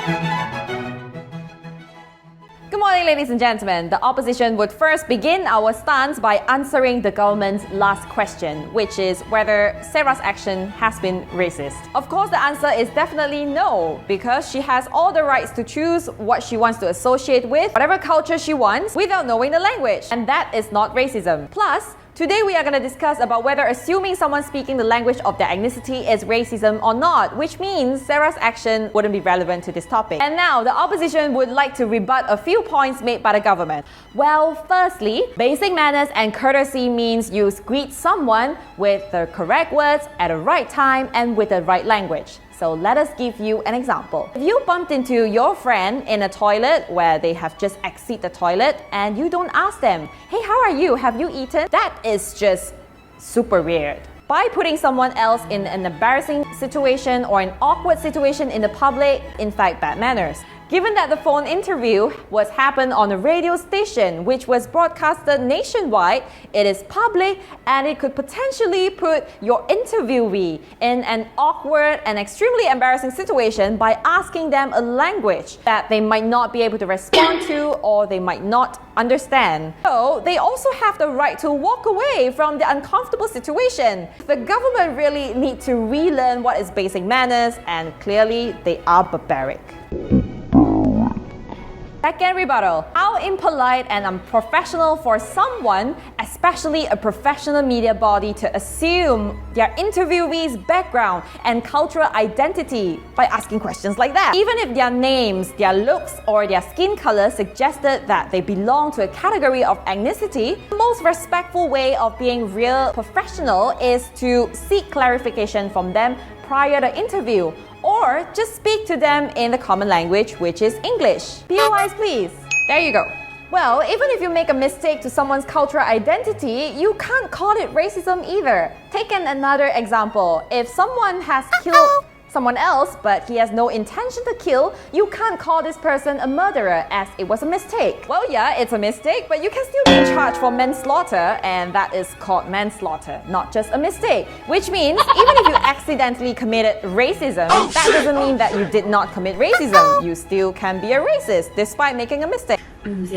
Good morning, ladies and gentlemen. The opposition would first begin our stance by answering the government's last question, which is whether Sarah's action has been racist. Of course, the answer is definitely no, because she has all the rights to choose what she wants to associate with, whatever culture she wants, without knowing the language. And that is not racism. Plus, today we are going to discuss about whether assuming someone speaking the language of their ethnicity is racism or not, which means Sarah's action wouldn't be relevant to this topic. And now, the opposition would like to rebut a few points made by the government. Well, firstly, basic manners and courtesy means you greet someone with the correct words at the right time and with the right language. So let us give you an example. If you bumped into your friend in a toilet where they have just exited the toilet and you don't ask them, hey, how are you? Have you eaten? That is just super weird. By putting someone else in an embarrassing situation or an awkward situation in the public, in fact, bad manners. Given that the phone interview was happened on a radio station which was broadcasted nationwide, it is public and it could potentially put your interviewee in an awkward and extremely embarrassing situation by asking them a language that they might not be able to respond to or they might not understand. So they also have the right to walk away from the uncomfortable situation. The government really need to relearn what is basic manners, and clearly they are barbaric. Second rebuttal. How impolite and unprofessional for someone, especially a professional media body, to assume their interviewee's background and cultural identity by asking questions like that. Even if their names, their looks, or their skin color suggested that they belong to a category of ethnicity, the most respectful way of being real professional is to seek clarification from them prior to interview, or just speak to them in the common language, which is English. Be wise, please. There you go. Well, even if you make a mistake to someone's cultural identity, you can't call it racism either. Take another example. If someone has killed someone else, but he has no intention to kill, you can't call this person a murderer as it was a mistake. Well, yeah, it's a mistake, but you can still be charged for manslaughter, and that is called manslaughter, not just a mistake. Which means, even if you accidentally committed racism, that doesn't mean that you did not commit racism. You still can be a racist, despite making a mistake. And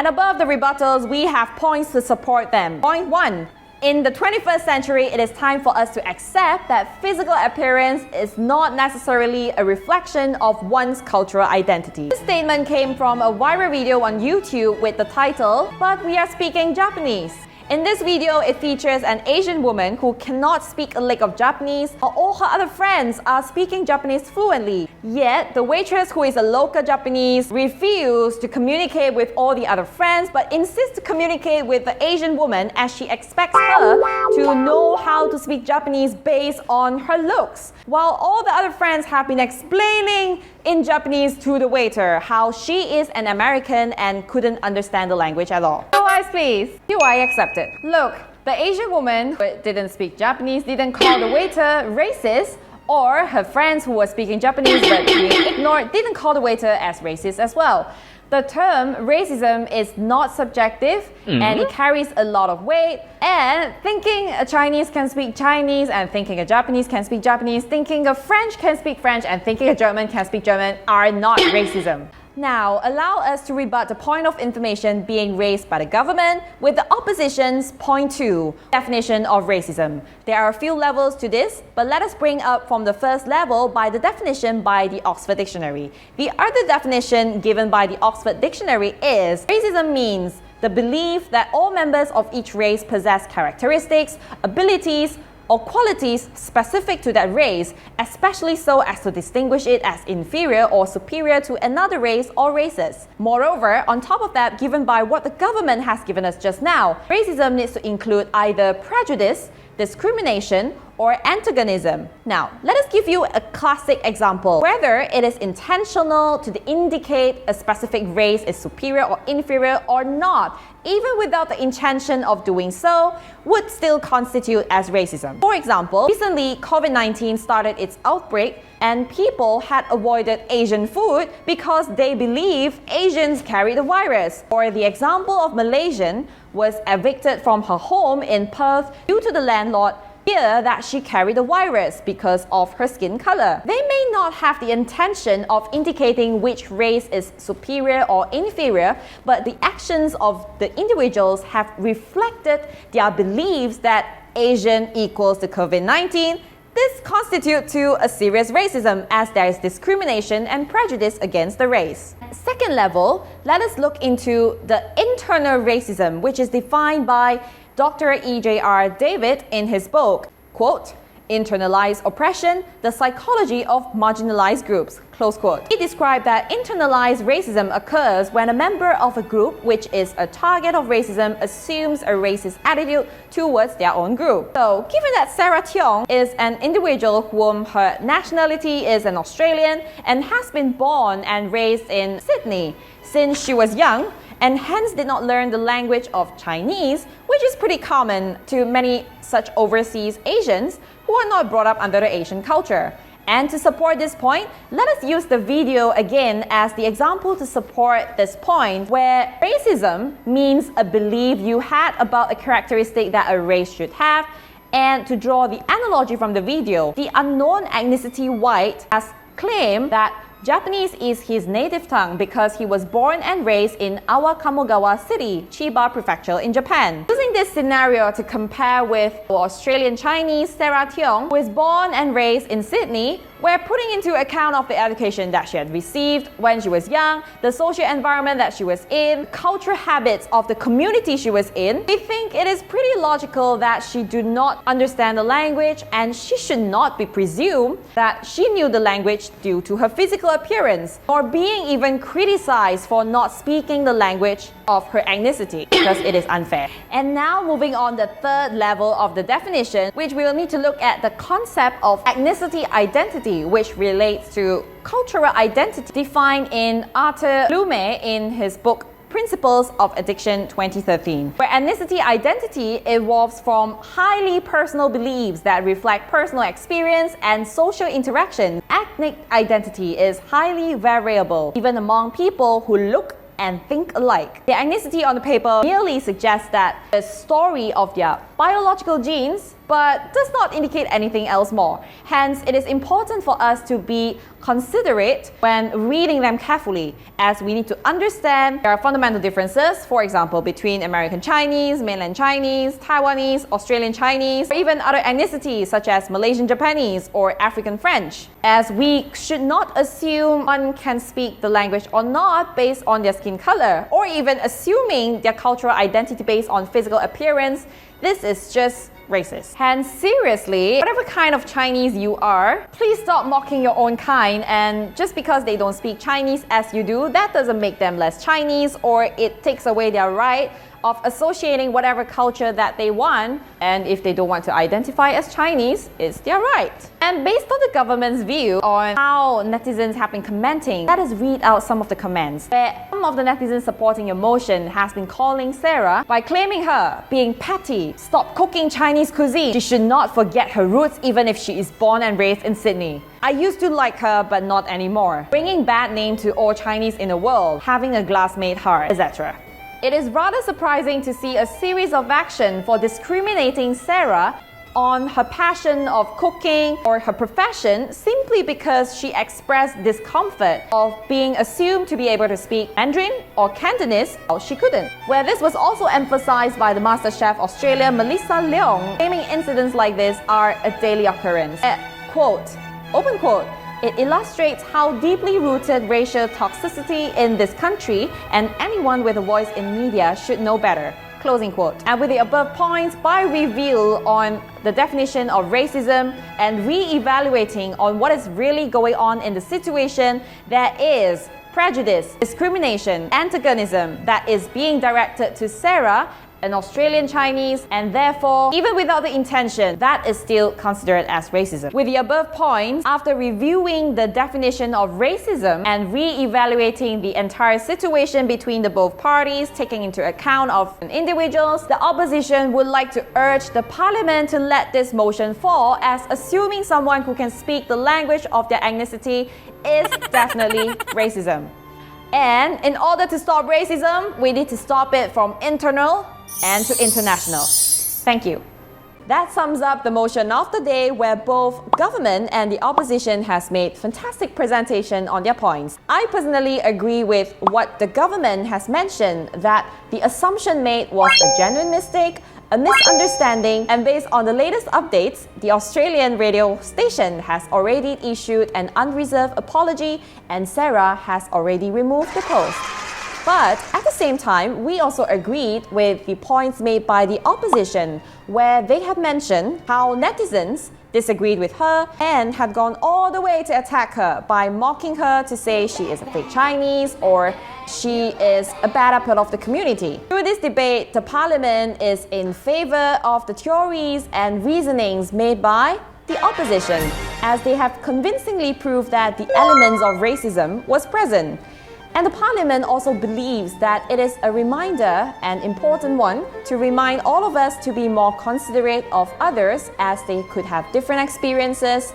above the rebuttals, we have points to support them. Point 1. In the 21st century, it is time for us to accept that physical appearance is not necessarily a reflection of one's cultural identity. This statement came from a viral video on YouTube with the title, "But we are speaking Japanese." In this video, it features an Asian woman who cannot speak a lick of Japanese, while all her other friends are speaking Japanese fluently. Yet, the waitress, who is a local Japanese, refused to communicate with all the other friends, but insists to communicate with the Asian woman as she expects her to know how to speak Japanese based on her looks. While all the other friends have been explaining in Japanese to the waiter how she is an American and couldn't understand the language at all. So eyes please. Do I accept it? Look, the Asian woman who didn't speak Japanese didn't call the waiter racist, or her friends who were speaking Japanese but being ignored didn't call the waiter as racist as well. The term racism is not subjective and it carries a lot of weight, and thinking a Chinese can speak Chinese and thinking a Japanese can speak Japanese, thinking a French can speak French and thinking a German can speak German are not racism. Now, allow us to rebut the point of information being raised by the government with the opposition's point 2, definition of racism. There are a few levels to this, but let us bring up from the first level by the definition by the Oxford Dictionary. The other definition given by the Oxford Dictionary is, racism means the belief that all members of each race possess characteristics, abilities, or qualities specific to that race, especially so as to distinguish it as inferior or superior to another race or races. Moreover, on top of that, given by what the government has given us just now, racism needs to include either prejudice, discrimination, or antagonism. Now, let us give you a classic example. Whether it is intentional to indicate a specific race is superior or inferior or not, even without the intention of doing so, would still constitute as racism. For example, recently COVID-19 started its outbreak and people had avoided Asian food because they believe Asians carry the virus. Or the example of Malaysian was evicted from her home in Perth due to the landlord fear that she carried the virus because of her skin color. They may not have the intention of indicating which race is superior or inferior, but the actions of the individuals have reflected their beliefs that Asian equals the COVID-19. This constitutes to a serious racism, as there is discrimination and prejudice against the race. Second level, let us look into the internal racism, which is defined by Dr. E.J.R. David in his book, quote, "Internalized Oppression, the Psychology of Marginalized Groups," close quote. He described that internalized racism occurs when a member of a group which is a target of racism assumes a racist attitude towards their own group. So, given that Sarah Tiong is an individual whom her nationality is an Australian and has been born and raised in Sydney since she was young, and hence did not learn the language of Chinese, which is pretty common to many such overseas Asians who are not brought up under the Asian culture. And to support this point, let us use the video again as the example to support this point, where racism means a belief you had about a characteristic that a race should have. And to draw the analogy from the video, the unknown ethnicity white has claimed that Japanese is his native tongue because he was born and raised in Awakamogawa City, Chiba Prefecture in Japan. Using this scenario to compare with Australian Chinese Sarah Tiong, who is born and raised in Sydney, we're putting into account of the education that she had received when she was young, the social environment that she was in, cultural habits of the community she was in. We think it is pretty logical that she do not understand the language, and she should not be presumed that she knew the language due to her physical appearance, or being even criticized for not speaking the language of her ethnicity, because it is unfair. And now moving on the third level of the definition, which we will need to look at the concept of ethnicity identity, which relates to cultural identity defined in Arthur Blume in his book Principles of Addiction 2013, where ethnicity identity evolves from highly personal beliefs that reflect personal experience and social interaction. Ethnic identity is highly variable, even among people who look and think alike. The ethnicity on the paper merely suggests that the story of their biological genes, but does not indicate anything else more. Hence, it is important for us to be considerate when reading them carefully, as we need to understand there are fundamental differences, for example, between American Chinese, mainland Chinese, Taiwanese, Australian Chinese, or even other ethnicities such as Malaysian Japanese or African French, as we should not assume one can speak the language or not based on their skin color, or even assuming their cultural identity based on physical appearance. This is just racist. Hence, seriously, whatever kind of Chinese you are, please stop mocking your own kind, and just because they don't speak Chinese as you do, that doesn't make them less Chinese, or it takes away their right of associating whatever culture that they want. And if they don't want to identify as Chinese, it's their right. And based on the government's view on how netizens have been commenting, let us read out some of the comments, where some of the netizens supporting your motion has been calling Sarah by claiming her being petty, stop cooking Chinese cuisine, she should not forget her roots even if she is born and raised in Sydney. I used to like her, but not anymore. Bringing bad name to all Chinese in the world, having a glass made hard, etc. It is rather surprising to see a series of action for discriminating Sarah on her passion of cooking or her profession simply because she expressed discomfort of being assumed to be able to speak Mandarin or Cantonese, or she couldn't. Where this was also emphasized by the MasterChef Australia Melissa Leong, claiming incidents like this are a daily occurrence. Quote, open quote, "It illustrates how deeply rooted racial toxicity in this country, and anyone with a voice in media should know better." Closing quote. And with the above points, by review on the definition of racism and re-evaluating on what is really going on in the situation, there is prejudice, discrimination, antagonism that is being directed to Sarah, an Australian Chinese, and therefore, even without the intention, that is still considered as racism. With the above points, after reviewing the definition of racism and re-evaluating the entire situation between the both parties, taking into account of individuals, the opposition would like to urge the parliament to let this motion fall, as assuming someone who can speak the language of their ethnicity is definitely racism. And in order to stop racism, we need to stop it from internal and to international. Thank you. That sums up the motion of the day, where both government and the opposition has made fantastic presentation on their points. I personally agree with what the government has mentioned, that the assumption made was a genuine mistake, a misunderstanding, and based on the latest updates, the Australian radio station has already issued an unreserved apology and Sarah has already removed the post. But at the same time, we also agreed with the points made by the opposition, where they have mentioned how netizens disagreed with her and had gone all the way to attack her by mocking her to say she is a fake Chinese or she is a bad apple of the community. Through this debate, the parliament is in favor of the theories and reasonings made by the opposition, as they have convincingly proved that the elements of racism was present. And the parliament also believes that it is a reminder, an important one, to remind all of us to be more considerate of others, as they could have different experiences,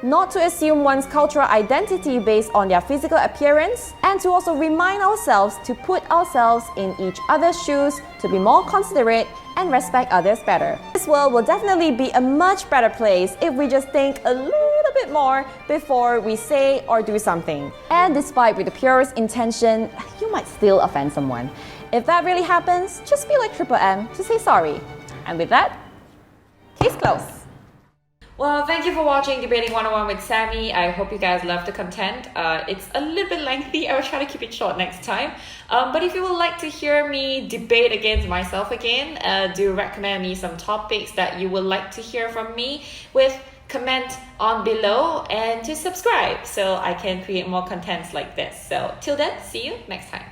not to assume one's cultural identity based on their physical appearance, and to also remind ourselves to put ourselves in each other's shoes, to be more considerate and respect others better. This world will definitely be a much better place if we just think a little bit more before we say or do something. And despite with the purest intention, you might still offend someone. If that really happens, just be like Triple M to say sorry. And with that, case closed. Well, thank you for watching Debating 101 with Sammie. I hope you guys love the content. It's a little bit lengthy. I will try to keep it short next time. But if you would like to hear me debate against myself again, do recommend me some topics that you would like to hear from me with comment on below, and to subscribe so I can create more contents like this. So till then, see you next time.